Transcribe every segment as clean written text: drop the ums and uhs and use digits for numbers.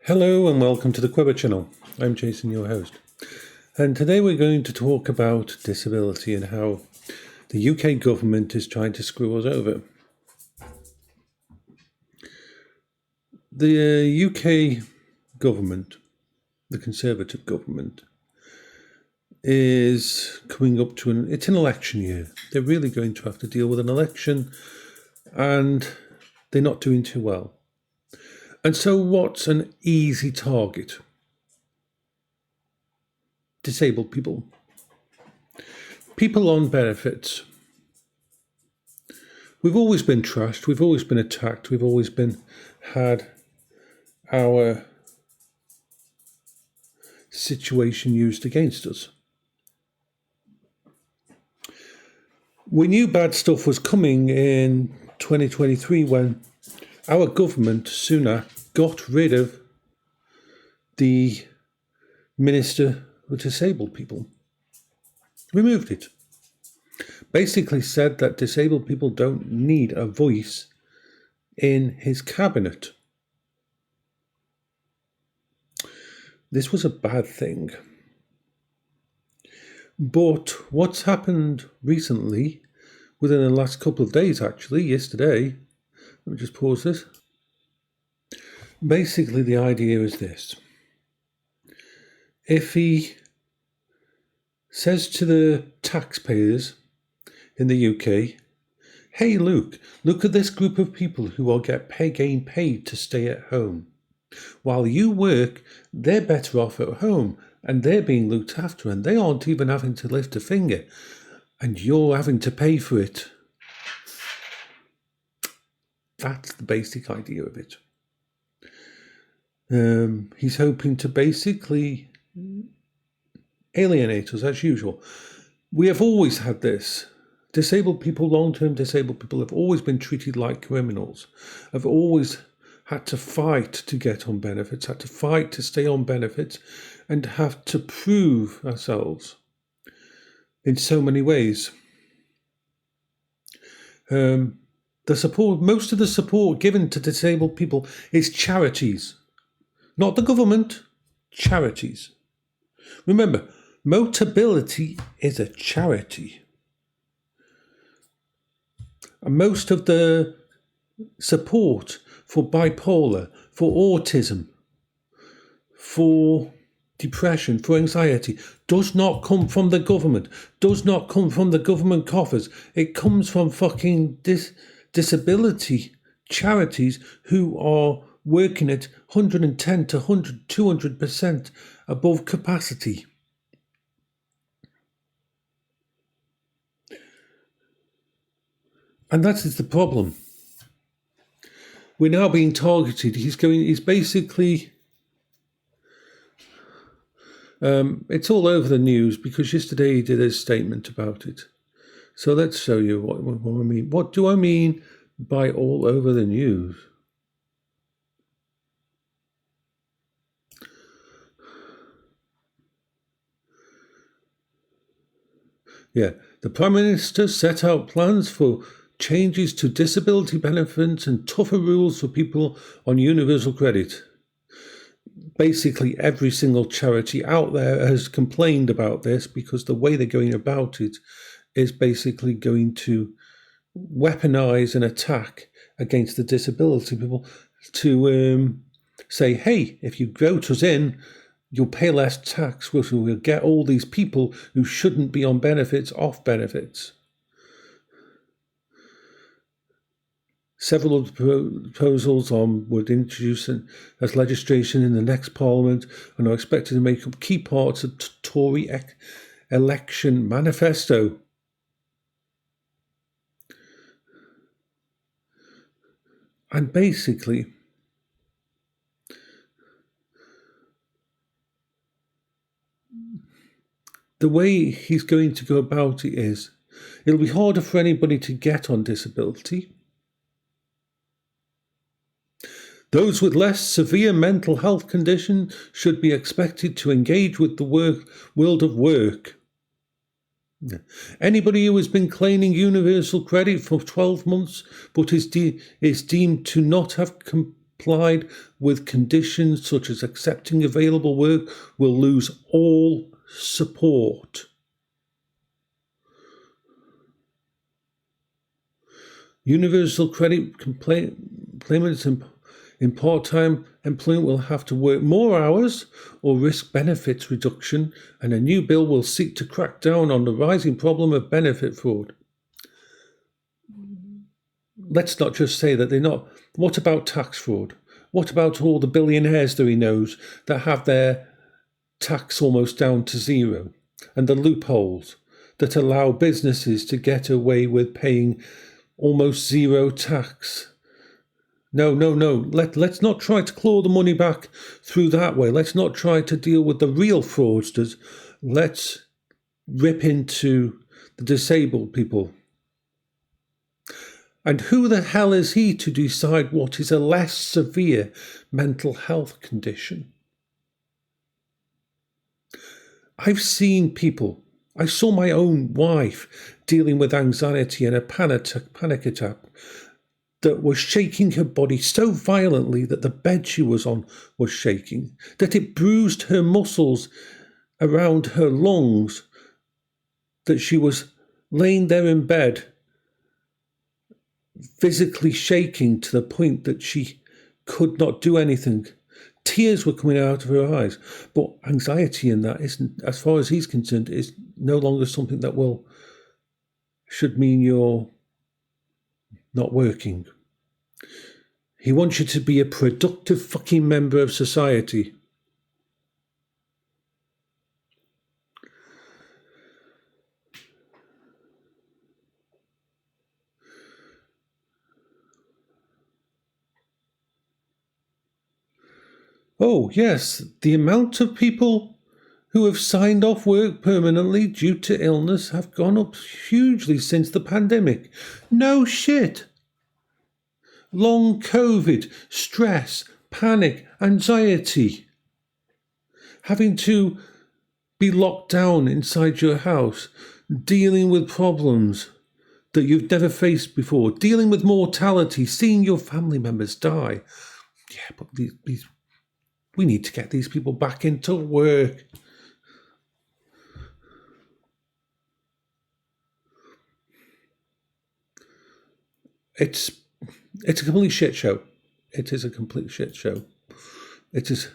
Hello and welcome to the Quiver channel. I'm Jason, your host. And today we're going to talk about disability and how the UK government is trying to screw us over. The UK government, the Conservative government, is coming up to it's an election year. They're really going to have to deal with an election and they're not doing too well. And so what's an easy target? Disabled people. People on benefits. We've always been trashed, we've always been attacked, we've always had our situation used against us. We knew bad stuff was coming in 2023 when our government, Sunak, got rid of the Minister for Disabled People. Removed it. Basically said that disabled people don't need a voice in his cabinet. This was a bad thing. But what's happened recently, within the last couple of days actually, yesterday, let me just pause this. Basically, the idea is this. If he says to the taxpayers in the UK, hey, look at this group of people who are getting paid to stay at home. While you work, they're better off at home and they're being looked after and they aren't even having to lift a finger and you're having to pay for it. That's the basic idea of it. He's hoping to basically alienate us as usual. We have always had this. Disabled people, long-term disabled people have always been treated like criminals, have always had to fight to get on benefits, had to fight to stay on benefits, and have to prove ourselves in so many ways. Most of the support given to disabled people is charities, not the government, charities. Remember, Motability is a charity. And most of the support for bipolar, for autism, for depression, for anxiety, does not come from the government, does not come from the government coffers. It comes from fucking disability charities who are working at 110 to 200% above capacity. And that is the problem. We're now being targeted. He's basically, it's all over the news because yesterday he did a statement about it. So let's show you what I mean. What do I mean by all over the news? Yeah, the Prime Minister set out plans for changes to disability benefits and tougher rules for people on universal credit. Basically, every single charity out there has complained about this because the way they're going about it is basically going to weaponize an attack against the disability people to say, hey, if you vote us in, you'll pay less tax, which will get all these people who shouldn't be on benefits off benefits. Several of the proposals would introduce as legislation in the next Parliament and are expected to make up key parts of the Tory election manifesto. And basically, the way he's going to go about it is, it'll be harder for anybody to get on disability. Those with less severe mental health condition should be expected to engage with the world of work. Anybody who has been claiming universal credit for 12 months but is deemed to not have complied with conditions such as accepting available work will lose all support. Universal credit claimants in part-time employment will have to work more hours or risk benefits reduction, and a new bill will seek to crack down on the rising problem of benefit fraud. Let's not just say that they're not. What about tax fraud? What about all the billionaires that he knows that have their tax almost down to zero, and the loopholes that allow businesses to get away with paying almost zero tax? No. Let's not try to claw the money back through that way. Let's not try to deal with the real fraudsters. Let's rip into the disabled people. And who the hell is he to decide what is a less severe mental health condition? I've seen people. I saw my own wife dealing with anxiety and a panic attack that was shaking her body so violently that the bed she was on was shaking, that it bruised her muscles around her lungs, that she was laying there in bed, physically shaking to the point that she could not do anything. Tears were coming out of her eyes. But anxiety in that isn't, as far as he's concerned, is no longer something that should mean you're not working. He wants you to be a productive fucking member of society. Oh, yes, the amount of people who have signed off work permanently due to illness have gone up hugely since the pandemic. No shit. Long COVID, stress, panic, anxiety. Having to be locked down inside your house, dealing with problems that you've never faced before, dealing with mortality, seeing your family members die. Yeah, but we need to get these people back into work. It's a complete shit show. It is a complete shit show. It is.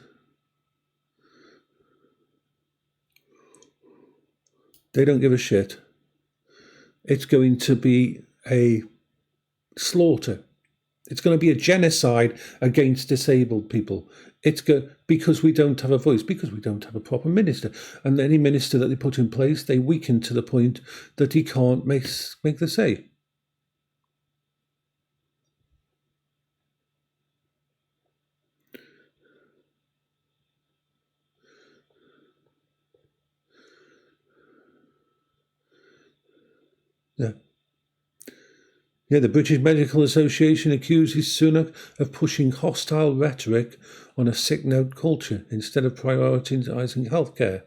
They don't give a shit. It's going to be a slaughter. It's going to be a genocide against disabled people. Because we don't have a voice, because we don't have a proper minister. And any minister that they put in place, they weaken to the point that he can't make the say. Yeah, the British Medical Association accuses Sunak of pushing hostile rhetoric on a sick note culture instead of prioritising healthcare.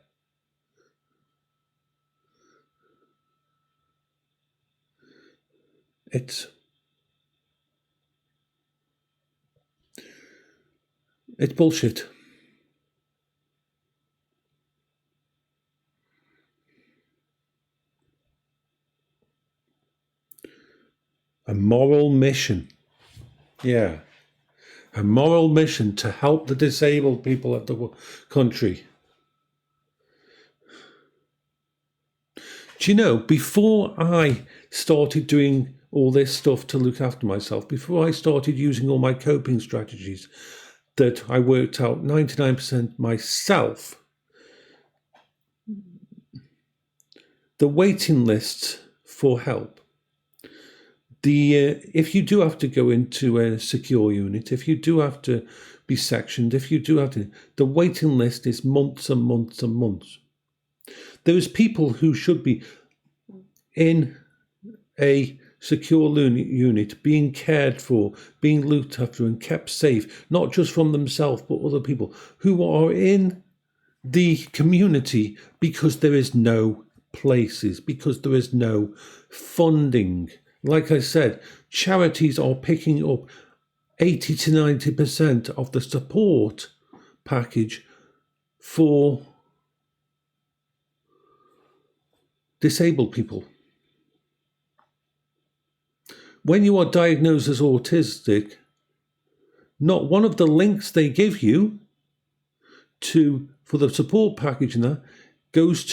It's bullshit. A moral mission. Yeah. A moral mission to help the disabled people of the country. Do you know, before I started doing all this stuff to look after myself, before I started using all my coping strategies that I worked out 99% myself, the waiting lists for help, if you do have to go into a secure unit, if you do have to be sectioned, if you do have to, the waiting list is months and months and months. There's people who should be in a secure unit, being cared for, being looked after and kept safe, not just from themselves, but other people who are in the community because there is no places, because there is no funding. Like I said, charities are picking up 80 to 90% of the support package for disabled people. When you are diagnosed as autistic, not one of the links they give you for the support package and that goes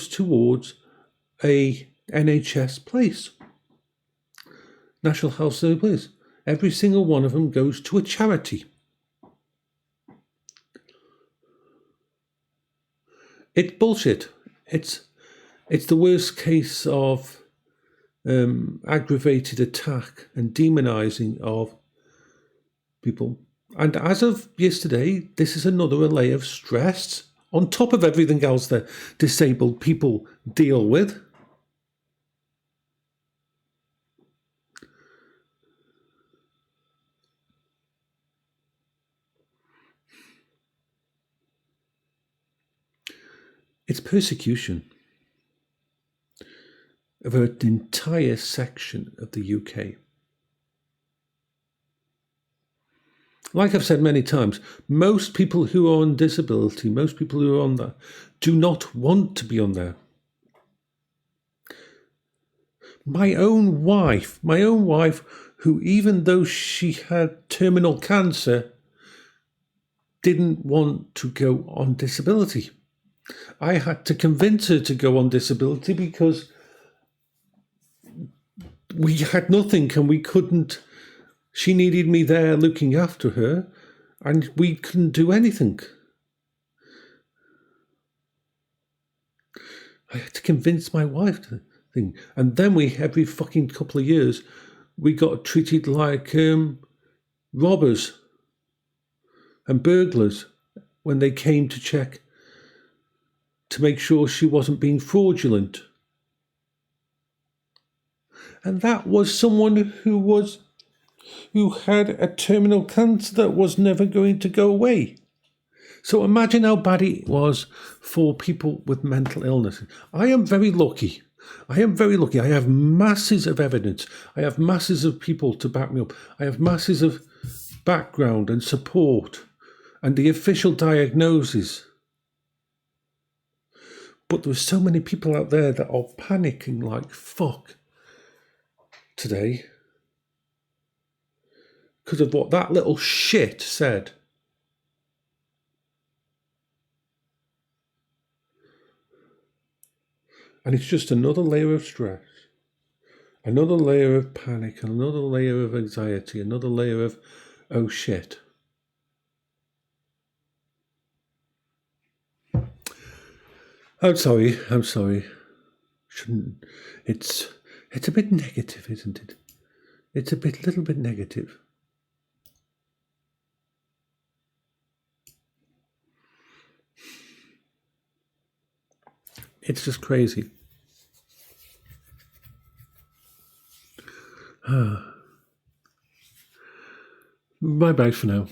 towards a NHS place, National Health Service place. Every single one of them goes to a charity. It's bullshit. It's the worst case of aggravated attack and demonizing of people. And as of yesterday, this is another layer of stress on top of everything else that disabled people deal with. It's persecution of an entire section of the UK. Like I've said many times, most people who are on disability, most people who are on there, do not want to be on there. My own wife, who even though she had terminal cancer, didn't want to go on disability. I had to convince her to go on disability because we had nothing and we couldn't. She needed me there looking after her, and we couldn't do anything. I had to convince my wife to think. And then every fucking couple of years, we got treated like robbers and burglars when they came to check to make sure she wasn't being fraudulent. And that was someone who had a terminal cancer that was never going to go away. So imagine how bad it was for people with mental illness. I am very lucky. I have masses of evidence. I have masses of people to back me up. I have masses of background and support and the official diagnosis. But there's so many people out there that are panicking like fuck today because of what that little shit said. And it's just another layer of stress, another layer of panic, another layer of anxiety, another layer of, oh shit. I'm sorry. Shouldn't. It's a bit negative, isn't it? It's a little bit negative. It's just crazy. Bye-bye for now.